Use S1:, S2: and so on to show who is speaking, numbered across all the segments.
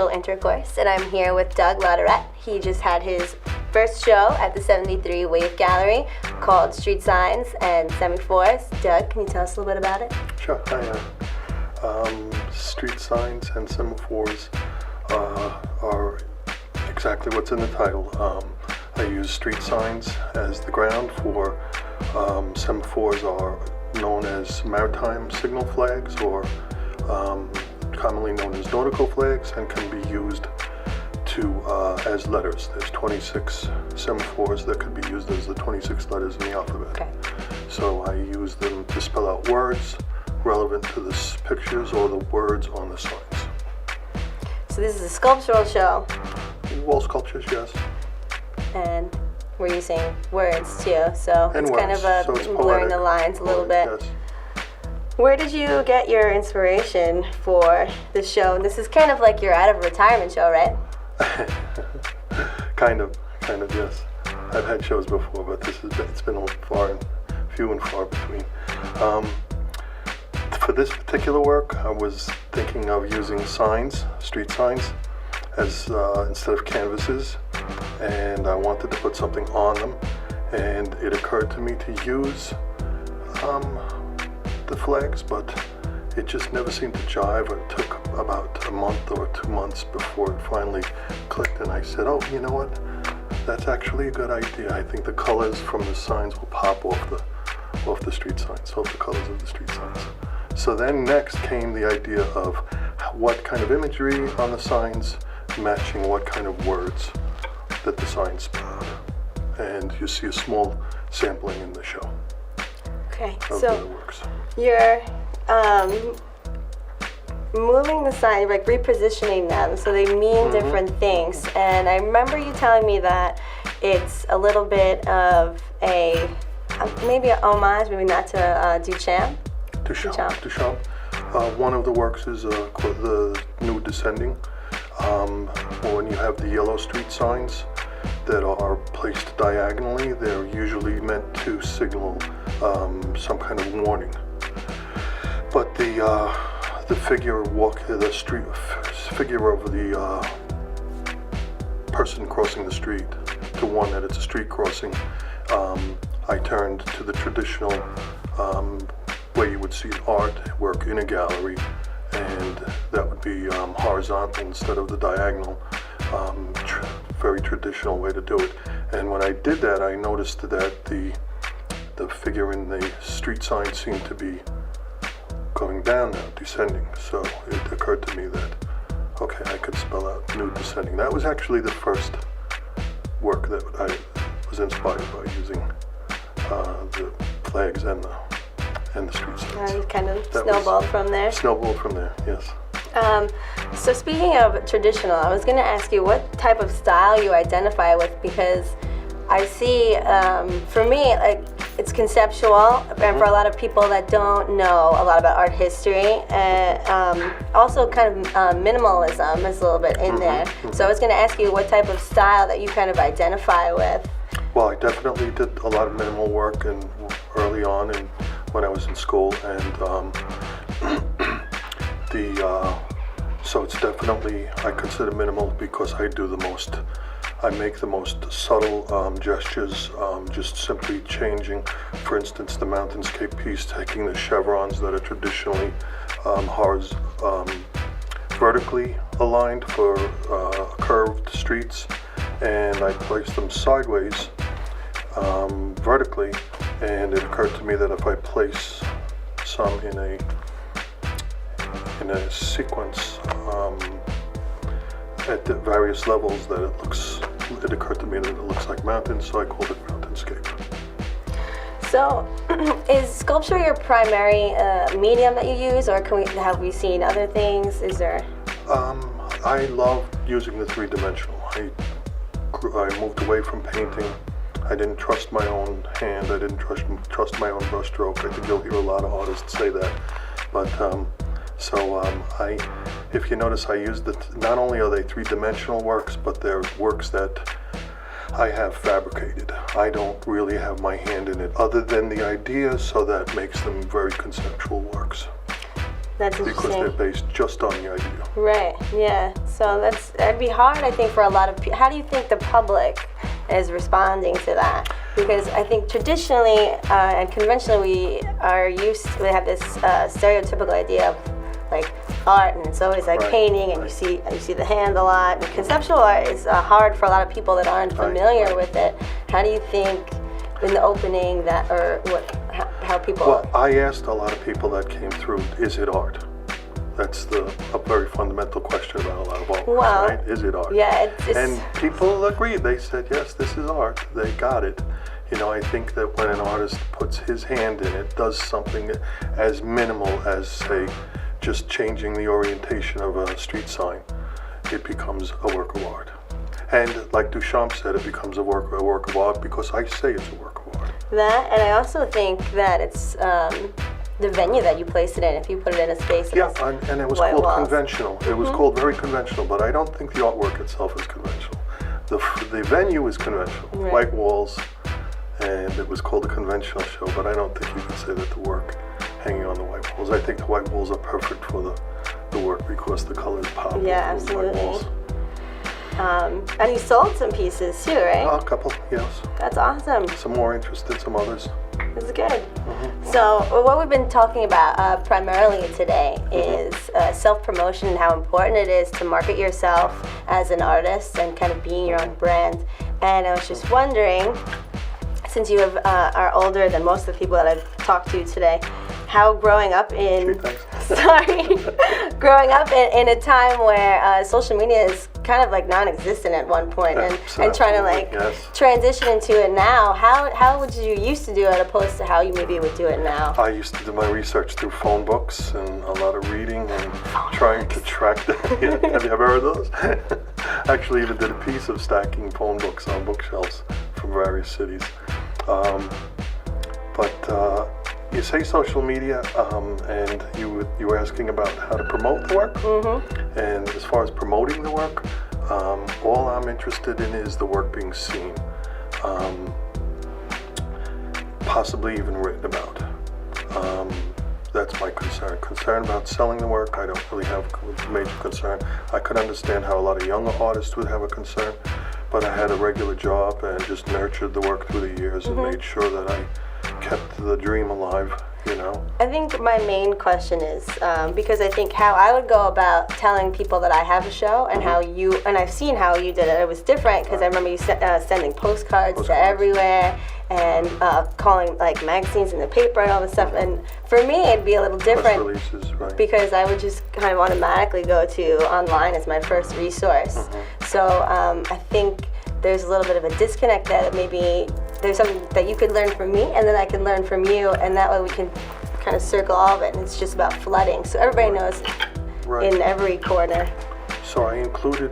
S1: special Intercourse, and I'm here with Doug Tourette. He just had his first show at the 73 Wave Gallery called Street Signs and Semaphores. Doug, can you tell us a little bit about it?
S2: Sure. Hi. Street Signs and Semaphores are exactly what's in the title. I use street signs as the ground for semaphores are known as maritime signal flags, or commonly known as nautical flags, and can be used to as letters. There's 26 semaphores that could be used as the 26 letters in the alphabet.
S1: Okay.
S2: So I use them to spell out words relevant to the pictures or the words on the signs.
S1: So this is a sculptural show.
S2: Wall sculptures, yes.
S1: And we're using words too, so
S2: And
S1: it's kind of
S2: words, so it's
S1: blurring
S2: poetic.
S1: the lines a little bit.
S2: Yes.
S1: Where did you get your inspiration for the show? And this is kind of like you're out of a retirement show, right?
S2: Kind of, yes. I've had shows before, but it's been few and far between. For this particular work, I was thinking of using signs, street signs, as instead of canvases, and I wanted to put something on them, and it occurred to me to use the flags, but it just never seemed to jive. It took about a month or 2 months before it finally clicked, and I said, oh, you know what, that's actually a good idea. I think the colors from the signs will pop off the street signs, off the colors of the street signs. So then next came the idea of what kind of imagery on the signs matching what kind of words that the signs spell out. And you see a small sampling in the show.
S1: Okay,
S2: Of
S1: so
S2: the works.
S1: you're moving the sign, like repositioning them so they mean different things. And I remember you telling me that it's a little bit of maybe an homage, maybe not to Duchamp.
S2: Duchamp. One of the works is called the Nude Descending. When you have the yellow street signs that are placed diagonally, they're usually meant to signal some kind of warning. But the figure of the person crossing the street, to one that it's a street crossing, I turned to the traditional way you would see artwork in a gallery, and that would be horizontal instead of the diagonal. Very traditional way to do it. And when I did that, I noticed that the figure in the street sign seemed to be going down now, descending. So it occurred to me that, okay, I could spell out nude descending. That was actually the first work that I was inspired by, using the flags and the street signs.
S1: You kind of snowballed from there.
S2: Snowballed from there, yes.
S1: So speaking of traditional, I was going to ask you what type of style you identify with, because I see, for me, like, it's conceptual, and for a lot of people that don't know a lot about art history, also kind of minimalism is a little bit in there. So I was going to ask you what type of style that you kind of identify with.
S2: Well, I definitely did a lot of minimal work early on, and when I was in school, and so it's definitely, I consider minimal because I make the most subtle gestures, just simply changing, for instance, the mountainscape piece, taking the chevrons that are traditionally vertically aligned for curved streets, and I placed them sideways vertically, and it occurred to me that if I place some in a sequence at the various levels, that it occurred to me that it looks like mountains, so I called it mountainscape.
S1: So is sculpture your primary medium that you use, or have we seen other things? Is there?
S2: I love using the three-dimensional. I moved away from painting. I didn't trust my own hand. I didn't trust my own brushstroke. I think you'll hear a lot of artists say that. But if you notice, I use not only are they three-dimensional works, but they're works that I have fabricated. I don't really have my hand in it, other than the idea, so that makes them very conceptual works.
S1: That's
S2: because
S1: interesting.
S2: they're based just on the idea.
S1: Right, yeah. So that'd be hard, I think, for a lot of people. How do you think the public is responding to that? Because I think traditionally and conventionally we have this stereotypical idea of like art, and it's always like
S2: Right,
S1: painting, and
S2: right.
S1: you see the hand a lot. And conceptual art is hard for a lot of people that aren't familiar
S2: right.
S1: with it. How do you think in the opening that, or how people?
S2: Well, I asked a lot of people that came through, is it art? That's a very fundamental question about a lot of art,
S1: Well,
S2: right? Is it art?
S1: Yeah, it's
S2: And people agreed. They said, yes, this is art. They got it. You know, I think that when an artist puts his hand in it, does something as minimal as, say, just changing the orientation of a street sign, it becomes a work of art. And like Duchamp said, it becomes a work of art because I say it's a work of art.
S1: that, and I also think that it's the venue that you place it in. If you put it in a space, that
S2: Yeah,
S1: has
S2: and it was
S1: white
S2: called
S1: walls.
S2: conventional. It was called very conventional, but I don't think the artwork itself is conventional. The venue is conventional,
S1: Right.
S2: white walls, and it was called a conventional show, but I don't think you can say that the work hanging on the white walls. I think the white walls are perfect for the work because the colors pop.
S1: Yeah,
S2: on those white
S1: absolutely.
S2: walls.
S1: And you sold some pieces too, right?
S2: A couple, yes.
S1: That's awesome.
S2: Some more interested, some others.
S1: This is good. So what we've been talking about primarily today is self-promotion and how important it is to market yourself as an artist and kind of being your own brand. And I was just wondering, since you are older than most of the people that I've talked to today, how growing up in growing up in a time where social media is kind of like non-existent at one point, and trying to like
S2: Yes.
S1: transition into it now, how would you used to do it opposed to how you maybe would do it now?
S2: I used to do my research through phone books and a lot of reading and trying to track them. Have you ever heard of those? Actually, even did a piece of stacking phone books on bookshelves from various cities. But you say social media, and you were asking about how to promote the work.
S1: Mm-hmm.
S2: And as far as promoting the work, all I'm interested in is the work being seen, possibly even written about. That's my concern. Concern about selling the work, I don't really have a major concern. I could understand how a lot of younger artists would have a concern, but I had a regular job and just nurtured the work through the years and made sure that I kept the dream alive, you know.
S1: I think my main question is because I think how I would go about telling people that I have a show and how you, and I've seen how you did it. It was different because I remember you sending postcards to everywhere and calling like magazines in the paper and all this stuff. And for me, it'd be a little different
S2: Press releases, right.
S1: because I would just kind of automatically go to online as my first resource. So I think there's a little bit of a disconnect there, that maybe there's something that you could learn from me and then I can learn from you, and that way we can kind of circle all of it, and it's just about flooding so everybody knows
S2: Right.
S1: in every corner.
S2: So I included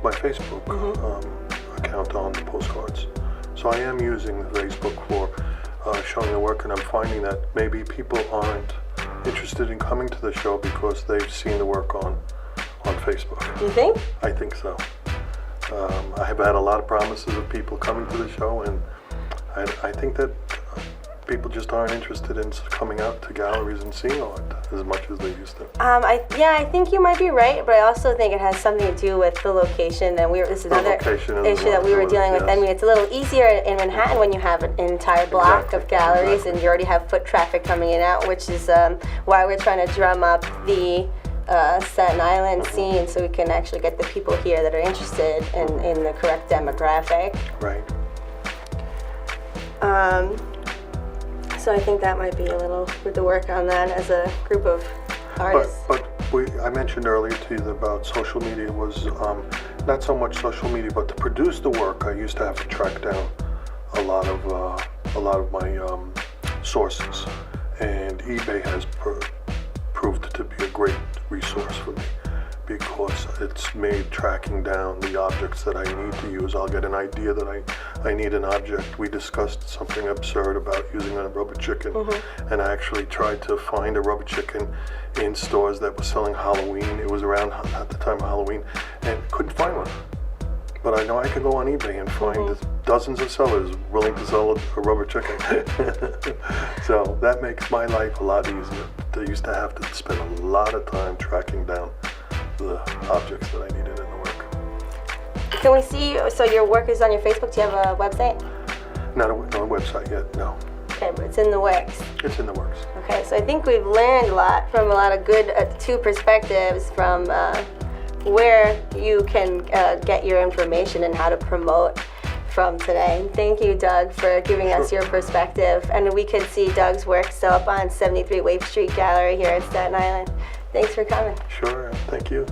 S2: my Facebook account on the postcards. So I am using the Facebook for showing the work, and I'm finding that maybe people aren't interested in coming to the show because they've seen the work on Facebook.
S1: You think?
S2: I think so. I have had a lot of promises of people coming to the show, and I think that people just aren't interested in coming out to galleries and seeing art as much as they used to.
S1: I think you might be right, but I also think it has something to do with the location, and this is another
S2: location is
S1: issue that we were dealing with.
S2: yes.
S1: I mean, it's a little easier in Manhattan when you have an entire block
S2: Exactly,
S1: of galleries
S2: exactly.
S1: and you already have foot traffic coming in and out, which is why we're trying to drum up the Staten Island scene so we can actually get the people here that are interested in the correct demographic.
S2: Right.
S1: So I think that might be a little with the work on that as a group of artists.
S2: But I mentioned earlier to you about social media was not so much social media, but to produce the work, I used to have to track down a lot of my sources, and eBay has proved to be a great resource for me because it's made tracking down the objects that I need to use. I'll get an idea that I need an object. We discussed something absurd about using a rubber chicken, and I actually tried to find a rubber chicken in stores that were selling Halloween. It was around at the time of Halloween, and couldn't find one. But I know I could go on eBay and find dozens of sellers willing to sell a rubber chicken. So that makes my life a lot easier. I used to have to spend a lot of time tracking down the objects that I needed in the work.
S1: Can we see, so your work is on your Facebook? Do you have a website?
S2: Not a website yet, no.
S1: Okay, but it's in the works.
S2: It's in the works.
S1: Okay, so I think we've learned a lot from a lot of good two perspectives from where you can get your information and how to promote from today. Thank you, Doug, for giving us your perspective. And we can see Doug's work still up on 73 Wave Street Gallery here in Staten Island. Thanks for coming.
S2: Sure, thank you.